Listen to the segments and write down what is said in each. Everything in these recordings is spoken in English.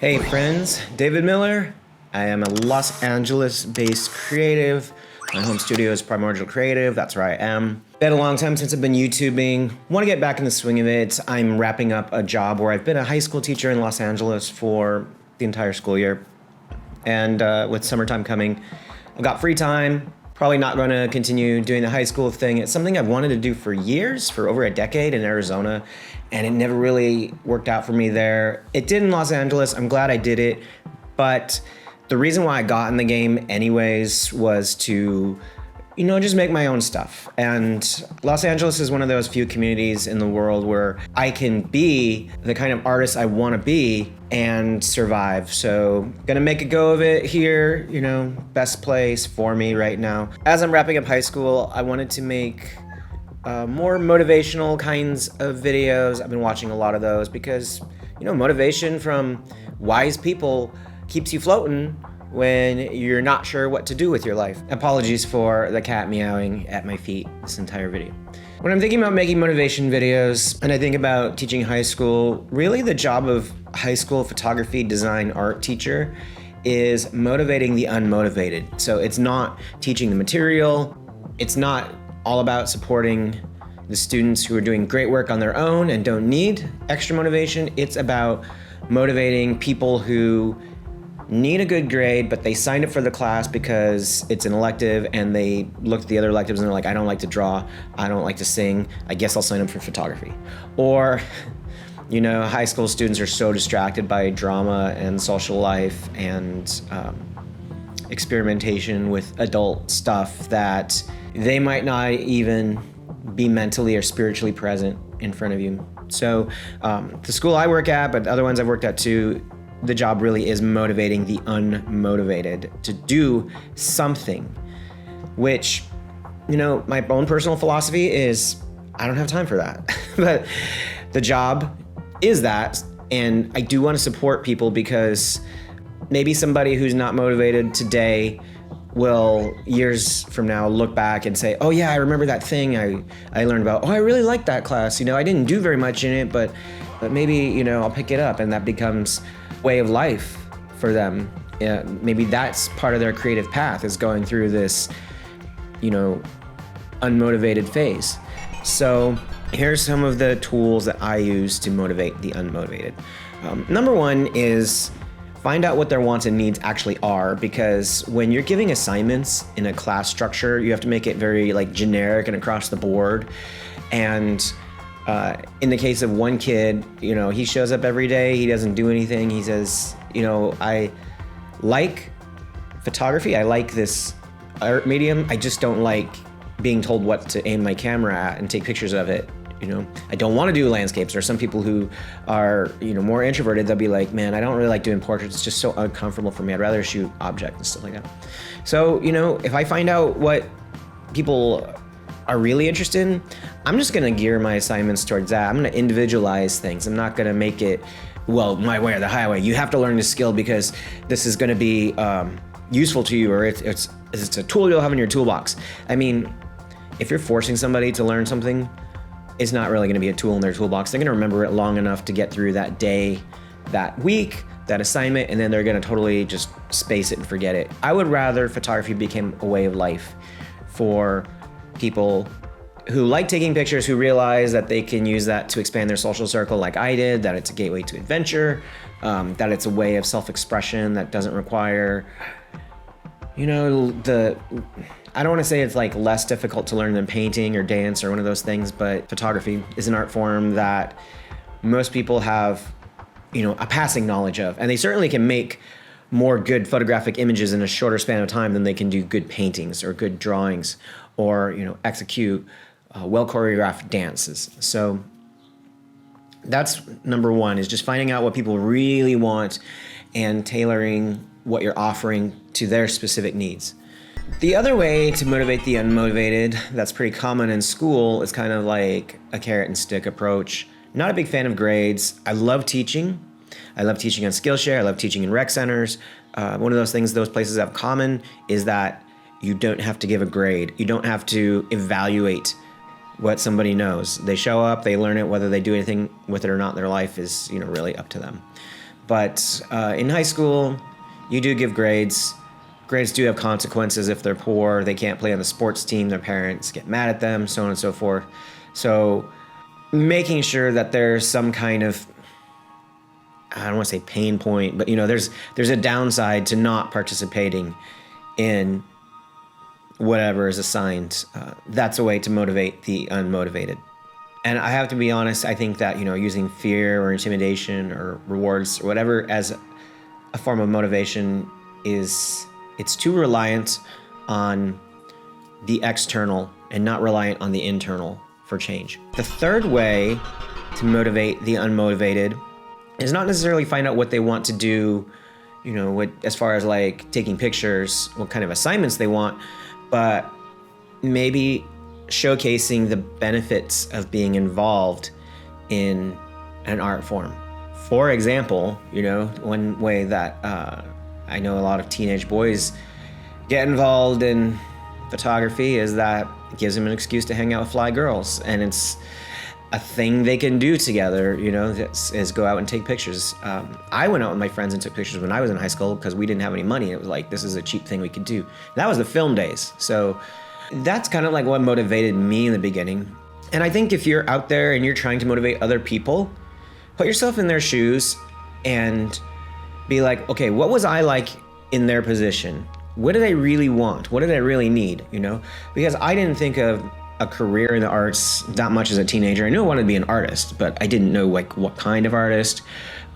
Hey friends, David Miller. I am a Los Angeles-based creative. My home studio is Primordial Creative, that's where I am. Been a long time since I've been YouTubing. Want to get back in the swing of it. I'm wrapping up a job where I've been a high school teacher in Los Angeles for the entire school year. And with summertime coming, I've got free time. Probably not going to continue doing the high school thing. It's something I've wanted to do for years, for over a decade in Arizona, and it never really worked out for me there. It did in Los Angeles. I'm glad I did it, but the reason why I got in the game anyways was to, just make my own stuff. And Los Angeles is one of those few communities in the world where I can be the kind of artist I want to be and survive. So gonna make a go of it here, best place for me right now. As I'm wrapping up high school, I wanted to make more motivational kinds of videos. I've been watching a lot of those because, motivation from wise people keeps you floating when you're not sure what to do with your life. Apologies for the cat meowing at my feet this entire video. When I'm thinking about making motivation videos and I think about teaching high school, really the job of high school photography, design, art teacher is motivating the unmotivated. So it's not teaching the material. It's not all about supporting the students who are doing great work on their own and don't need extra motivation. It's about motivating people who need a good grade, but they signed up for the class because it's an elective and they look at the other electives and they're like, I don't like to draw, I don't like to sing, I guess I'll sign up for photography. Or, high school students are so distracted by drama and social life and experimentation with adult stuff that they might not even be mentally or spiritually present in front of you. So the school I work at, but other ones I've worked at too, the job really is motivating the unmotivated to do something, which, my own personal philosophy is I don't have time for that. But the job is that, and I do want to support people because maybe somebody who's not motivated today will years from now look back and say, oh yeah, I remember that thing I learned about. Oh, I really liked that class. I didn't do very much in it, but maybe, I'll pick it up, and that becomes way of life for them. Yeah, maybe that's part of their creative path, is going through this, unmotivated phase. So here's some of the tools that I use to motivate the unmotivated. Number one is find out what their wants and needs actually are, because when you're giving assignments in a class structure, you have to make it very generic and across the board. And in the case of one kid, he shows up every day, he doesn't do anything. He says, I like photography, I like this art medium, I just don't like being told what to aim my camera at and take pictures of it. I don't want to do landscapes. Or some people who are, more introverted, they'll be like, man, I don't really like doing portraits. It's just so uncomfortable for me. I'd rather shoot objects and stuff like that. So, if I find out what people are really interested in, I'm just going to gear my assignments towards that. I'm going to individualize things. I'm not going to make it, well, my way or the highway. You have to learn this skill because this is going to be useful to you, or it's a tool you'll have in your toolbox. I mean, if you're forcing somebody to learn something, it's not really going to be a tool in their toolbox. They're going to remember it long enough to get through that day, that week, that assignment, and then they're going to totally just space it and forget it. I would rather photography became a way of life for people who like taking pictures, who realize that they can use that to expand their social circle like I did, that it's a gateway to adventure, that it's a way of self-expression that doesn't require, I don't want to say it's less difficult to learn than painting or dance or one of those things, but photography is an art form that most people have, a passing knowledge of, and they certainly can make more good photographic images in a shorter span of time than they can do good paintings or good drawings or, execute well choreographed dances. So that's number one, is just finding out what people really want and tailoring what you're offering to their specific needs. The other way to motivate the unmotivated, that's pretty common in school, is kind of like a carrot and stick approach. Not a big fan of grades. I love teaching. I love teaching on Skillshare. I love teaching in rec centers. One of those things those places have common is that you don't have to give a grade. You don't have to evaluate what somebody knows. They show up, they learn it, whether they do anything with it or not in their life is, really up to them. But in high school, you do give grades. Grades do have consequences if they're poor. They can't play on the sports team. Their parents get mad at them, so on and so forth. So making sure that there's some kind of, I don't want to say pain point, but there's a downside to not participating in whatever is assigned. That's a way to motivate the unmotivated. And I have to be honest, I think that, using fear or intimidation or rewards or whatever as a form of motivation it's too reliant on the external and not reliant on the internal for change. The third way to motivate the unmotivated is not necessarily find out what they want to do, as far as like taking pictures, what kind of assignments they want, but maybe showcasing the benefits of being involved in an art form. For example, one way that I know a lot of teenage boys get involved in photography is that it gives them an excuse to hang out with fly girls, and it's a thing they can do together, is go out and take pictures. I went out with my friends and took pictures when I was in high school because we didn't have any money. It was like, this is a cheap thing we could do. That was the film days. So that's kind of like what motivated me in the beginning. And I think if you're out there and you're trying to motivate other people, put yourself in their shoes and be like, okay, what was I like in their position? What did I really want? What did I really need? Because I didn't think of a career in the arts that much as a teenager. I knew I wanted to be an artist, but I didn't know like what kind of artist,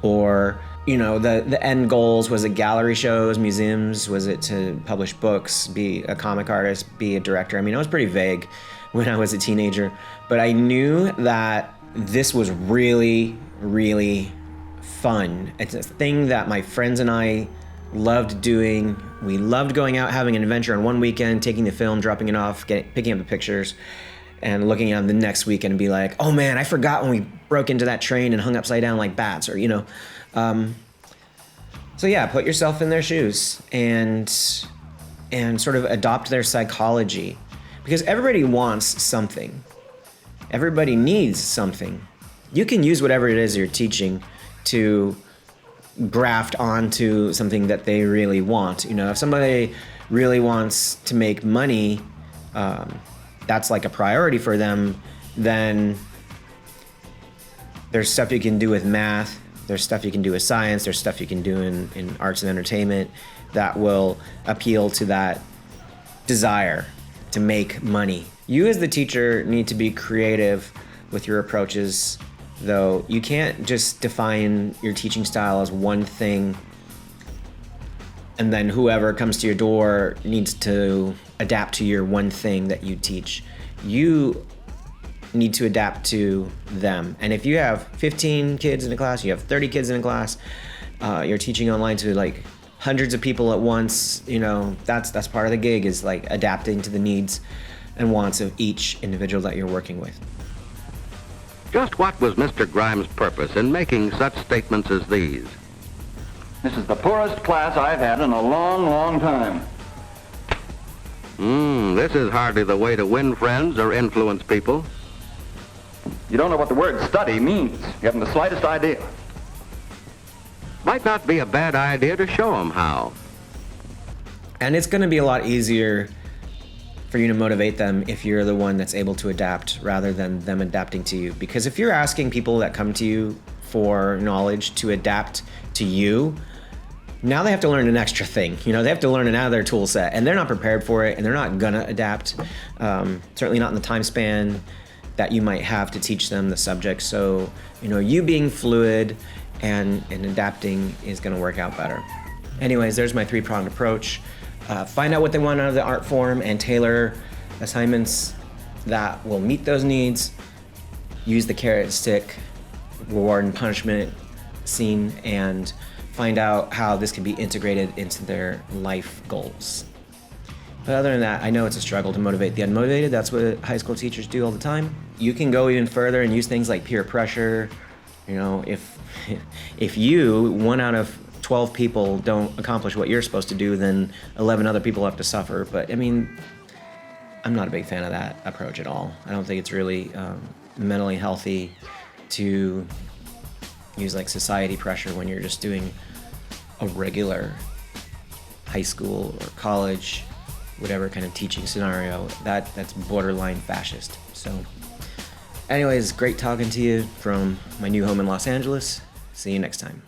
or the end goals. Was it gallery shows, museums? Was it to publish books, be a comic artist, be a director? I was pretty vague when I was a teenager, but I knew that this was really, really fun. It's a thing that my friends and I loved doing. We loved going out, having an adventure on one weekend, taking the film, dropping it off, picking up the pictures, and looking at them the next weekend and be like, oh man, I forgot when we broke into that train and hung upside down like bats, or So yeah, put yourself in their shoes and sort of adopt their psychology, because everybody wants something. Everybody needs something. You can use whatever it is you're teaching to graft onto something that they really want. If somebody really wants to make money, that's like a priority for them, then there's stuff you can do with math, there's stuff you can do with science, there's stuff you can do in arts and entertainment that will appeal to that desire to make money. You as the teacher need to be creative with your approaches, though. You can't just define your teaching style as one thing and then whoever comes to your door needs to adapt to your one thing that you teach. You need to adapt to them. And if you have 15 kids in a class, you have 30 kids in a class, you're teaching online to like hundreds of people at once, that's part of the gig, is like adapting to the needs and wants of each individual that you're working with. Just what was Mr. Grimes' purpose in making such statements as these? This is the poorest class I've had in a long, long time. This is hardly the way to win friends or influence people. You don't know what the word study means. You haven't the slightest idea. Might not be a bad idea to show them how. And it's going to be a lot easier for you to motivate them if you're the one that's able to adapt rather than them adapting to you. Because if you're asking people that come to you for knowledge to adapt to you, now they have to learn an extra thing. They have to learn another tool set, and they're not prepared for it, and they're not gonna adapt. Certainly not in the time span that you might have to teach them the subject. So, you being fluid and adapting is gonna work out better. Anyways, there's my three-pronged approach. Find out what they want out of the art form and tailor assignments that will meet those needs. Use the carrot stick, reward and punishment scene, and find out how this can be integrated into their life goals. But other than that, I know it's a struggle to motivate the unmotivated. That's what high school teachers do all the time. You can go even further and use things like peer pressure. If you, 1 out of 12 people don't accomplish what you're supposed to do, then 11 other people have to suffer. But I'm not a big fan of that approach at all. I don't think it's really mentally healthy to use like society pressure when you're just doing a regular high school or college, whatever kind of teaching scenario. That's borderline fascist. So anyways, great talking to you from my new home in Los Angeles. See you next time.